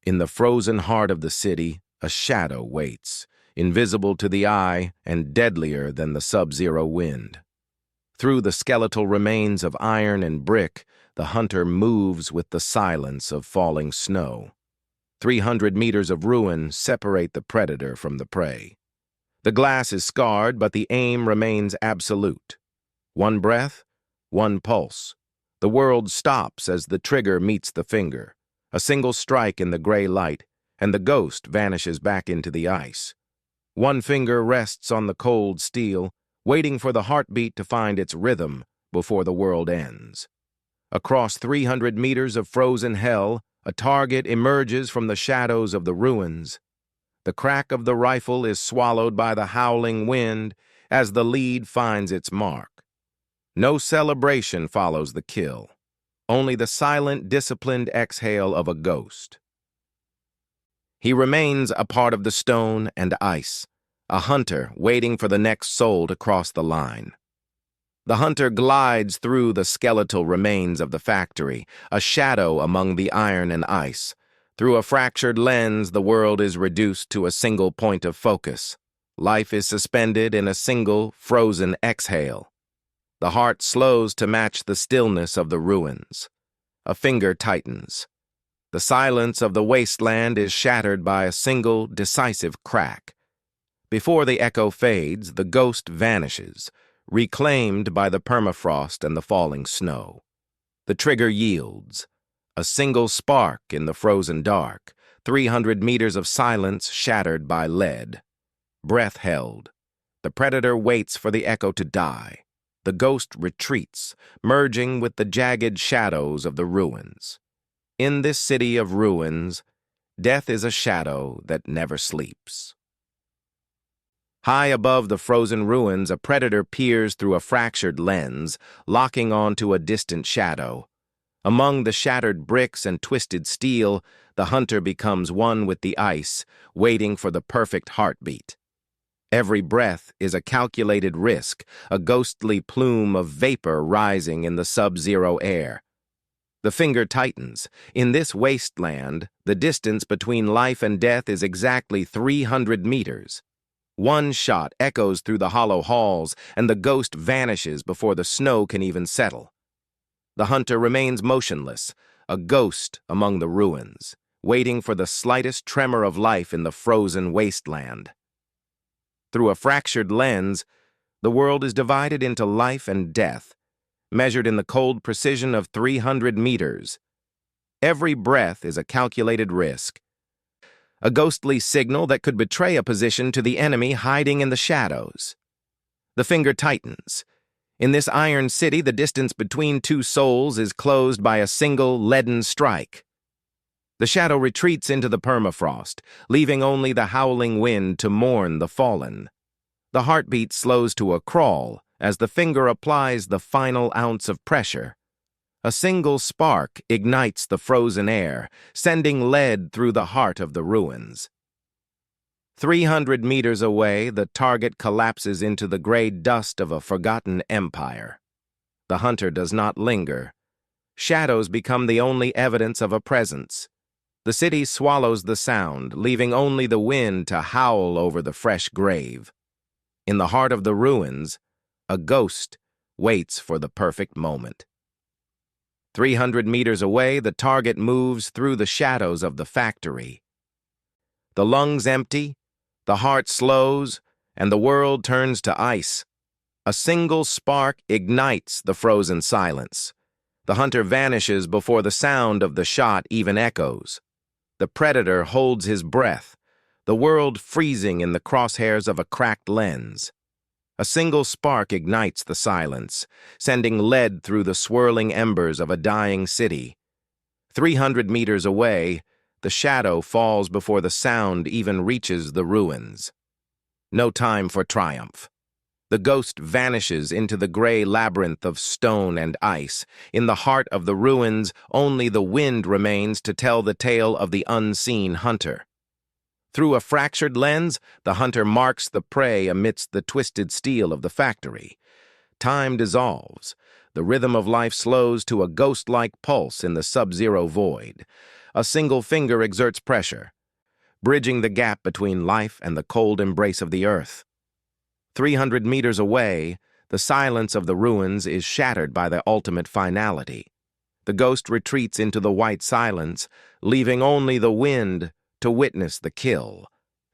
In the frozen heart of the city, a shadow waits, invisible to the eye and deadlier than the sub-zero wind. Through the skeletal remains of iron and brick, the hunter moves with the silence of falling snow. 300 meters of ruin separate the predator from the prey. The glass is scarred, but the aim remains absolute. One breath, one pulse. The world stops as the trigger meets the finger. A single strike in the gray light, and the ghost vanishes back into the ice. One finger rests on the cold steel, waiting for the heartbeat to find its rhythm before the world ends. Across 300 meters of frozen hell, a target emerges from the shadows of the ruins. The crack of the rifle is swallowed by the howling wind as the lead finds its mark. No celebration follows the kill, only the silent, disciplined exhale of a ghost. He remains a part of the stone and ice, a hunter waiting for the next soul to cross the line. The hunter glides through the skeletal remains of the factory, a shadow among the iron and ice. Through a fractured lens, the world is reduced to a single point of focus. Life is suspended in a single, frozen exhale. The heart slows to match the stillness of the ruins. A finger tightens. The silence of the wasteland is shattered by a single, decisive crack. Before the echo fades, the ghost vanishes, reclaimed by the permafrost and the falling snow. The trigger yields. A single spark in the frozen dark, 300 meters of silence shattered by lead. Breath held. The predator waits for the echo to die. The ghost retreats, merging with the jagged shadows of the ruins. In this city of ruins, death is a shadow that never sleeps. High above the frozen ruins, a predator peers through a fractured lens, locking onto a distant shadow. Among the shattered bricks and twisted steel, the hunter becomes one with the ice, waiting for the perfect heartbeat. Every breath is a calculated risk, a ghostly plume of vapor rising in the sub-zero air. The finger tightens. In this wasteland, the distance between life and death is exactly 300 meters. One shot echoes through the hollow halls, and the ghost vanishes before the snow can even settle. The hunter remains motionless, a ghost among the ruins, waiting for the slightest tremor of life in the frozen wasteland. Through a fractured lens, the world is divided into life and death, measured in the cold precision of 300 meters. Every breath is a calculated risk, a ghostly signal that could betray a position to the enemy hiding in the shadows. The finger tightens. In this iron city, the distance between two souls is closed by a single leaden strike. The shadow retreats into the permafrost, leaving only the howling wind to mourn the fallen. The heartbeat slows to a crawl as the finger applies the final ounce of pressure. A single spark ignites the frozen air, sending lead through the heart of the ruins. 300 meters away, the target collapses into the gray dust of a forgotten empire. The hunter does not linger. Shadows become the only evidence of a presence. The city swallows the sound, leaving only the wind to howl over the fresh grave. In the heart of the ruins, a ghost waits for the perfect moment. 300 meters away, the target moves through the shadows of the factory. The lungs empty, the heart slows, and the world turns to ice. A single spark ignites the frozen silence. The hunter vanishes before the sound of the shot even echoes. The predator holds his breath, the world freezing in the crosshairs of a cracked lens. A single spark ignites the silence, sending lead through the swirling embers of a dying city. 300 meters away, the shadow falls before the sound even reaches the ruins. No time for triumph. The ghost vanishes into the gray labyrinth of stone and ice. In the heart of the ruins, only the wind remains to tell the tale of the unseen hunter. Through a fractured lens, the hunter marks the prey amidst the twisted steel of the factory. Time dissolves. The rhythm of life slows to a ghost-like pulse in the sub-zero void. A single finger exerts pressure, bridging the gap between life and the cold embrace of the earth. 300 meters away, the silence of the ruins is shattered by the ultimate finality. The ghost retreats into the white silence, leaving only the wind to witness the kill.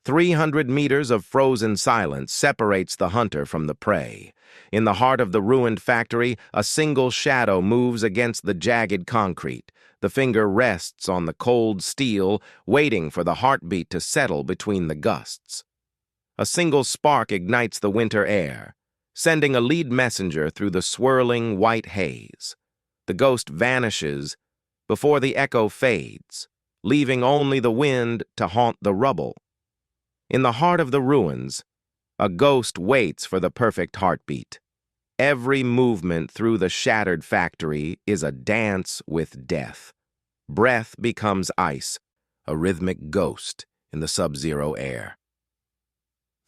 300 meters of frozen silence separates the hunter from the prey. In the heart of the ruined factory, a single shadow moves against the jagged concrete. The finger rests on the cold steel, waiting for the heartbeat to settle between the gusts. A single spark ignites the winter air, sending a lead messenger through the swirling white haze. The ghost vanishes before the echo fades, leaving only the wind to haunt the rubble. In the heart of the ruins, a ghost waits for the perfect heartbeat. Every movement through the shattered factory is a dance with death. Breath becomes ice, a rhythmic ghost in the sub-zero air.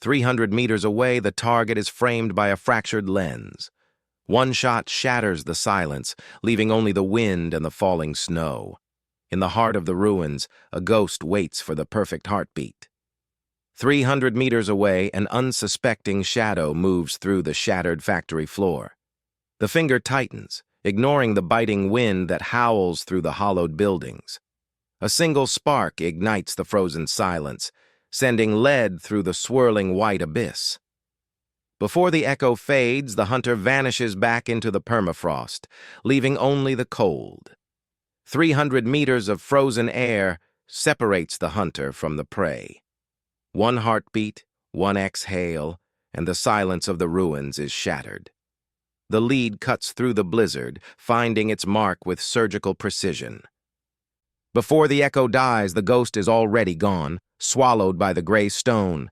300 meters away, the target is framed by a fractured lens. One shot shatters the silence, leaving only the wind and the falling snow. In the heart of the ruins, a ghost waits for the perfect heartbeat. 300 meters away, an unsuspecting shadow moves through the shattered factory floor. The finger tightens, ignoring the biting wind that howls through the hollowed buildings. A single spark ignites the frozen silence, sending lead through the swirling white abyss. Before the echo fades, the hunter vanishes back into the permafrost, leaving only the cold. 300 meters of frozen air separates the hunter from the prey. One heartbeat, one exhale, and the silence of the ruins is shattered. The lead cuts through the blizzard, finding its mark with surgical precision. Before the echo dies, the ghost is already gone, swallowed by the gray stone.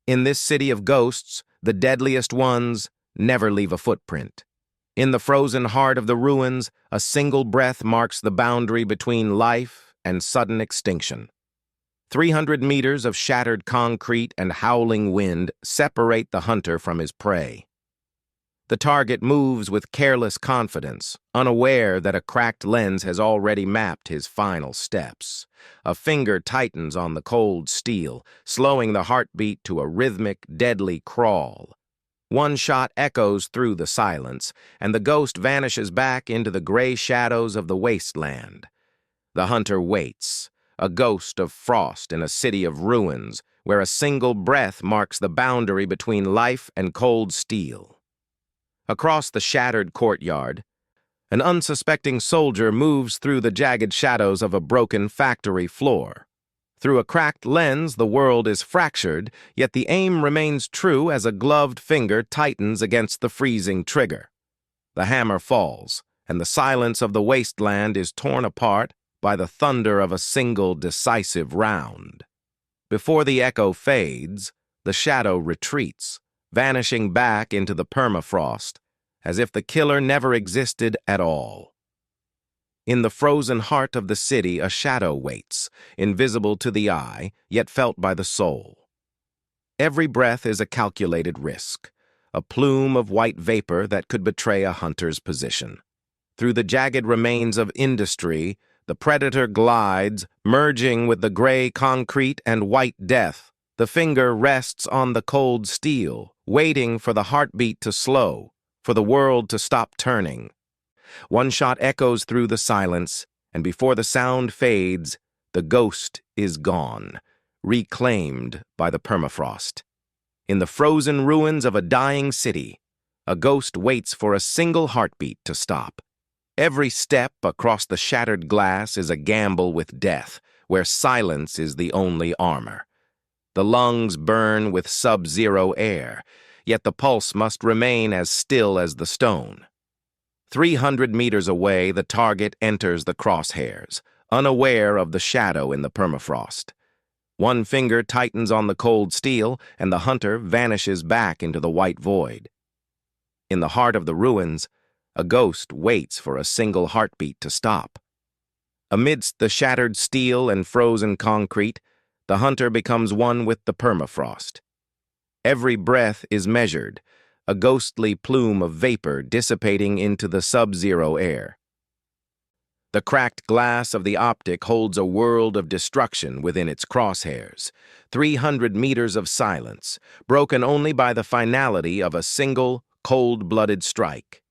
In this city of ghosts, the deadliest ones never leave a footprint. In the frozen heart of the ruins, a single breath marks the boundary between life and sudden extinction. 300 meters of shattered concrete and howling wind separate the hunter from his prey. The target moves with careless confidence, unaware that a cracked lens has already mapped his final steps. A finger tightens on the cold steel, slowing the heartbeat to a rhythmic, deadly crawl. One shot echoes through the silence, and the ghost vanishes back into the gray shadows of the wasteland. The hunter waits, a ghost of frost in a city of ruins, where a single breath marks the boundary between life and cold steel. Across the shattered courtyard, an unsuspecting soldier moves through the jagged shadows of a broken factory floor. Through a cracked lens, the world is fractured, yet the aim remains true as a gloved finger tightens against the freezing trigger. The hammer falls, and the silence of the wasteland is torn apart by the thunder of a single decisive round. Before the echo fades, the shadow retreats, vanishing back into the permafrost, as if the killer never existed at all. In the frozen heart of the city, a shadow waits, invisible to the eye, yet felt by the soul. Every breath is a calculated risk, a plume of white vapor that could betray a hunter's position. Through the jagged remains of industry, the predator glides, merging with the gray concrete and white death. The finger rests on the cold steel, waiting for the heartbeat to slow, for the world to stop turning. One shot echoes through the silence, and before the sound fades, the ghost is gone, reclaimed by the permafrost. In the frozen ruins of a dying city, a ghost waits for a single heartbeat to stop. Every step across the shattered glass is a gamble with death, where silence is the only armor. The lungs burn with sub-zero air, yet the pulse must remain as still as the stone. 300 meters away, the target enters the crosshairs, unaware of the shadow in the permafrost. One finger tightens on the cold steel, and the hunter vanishes back into the white void. In the heart of the ruins, a ghost waits for a single heartbeat to stop. Amidst the shattered steel and frozen concrete, the hunter becomes one with the permafrost. Every breath is measured, a ghostly plume of vapor dissipating into the sub-zero air. The cracked glass of the optic holds a world of destruction within its crosshairs, 300 meters of silence, broken only by the finality of a single, cold-blooded strike.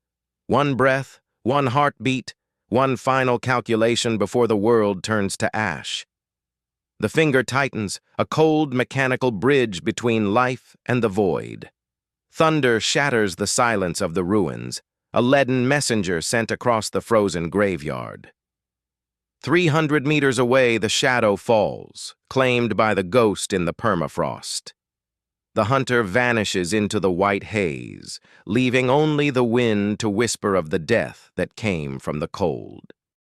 One breath, one heartbeat, one final calculation before the world turns to ash. The finger tightens, a cold mechanical bridge between life and the void. Thunder shatters the silence of the ruins, a leaden messenger sent across the frozen graveyard. 300 meters away, the shadow falls, claimed by the ghost in the permafrost. The hunter vanishes into the white haze, leaving only the wind to whisper of the death that came from the cold.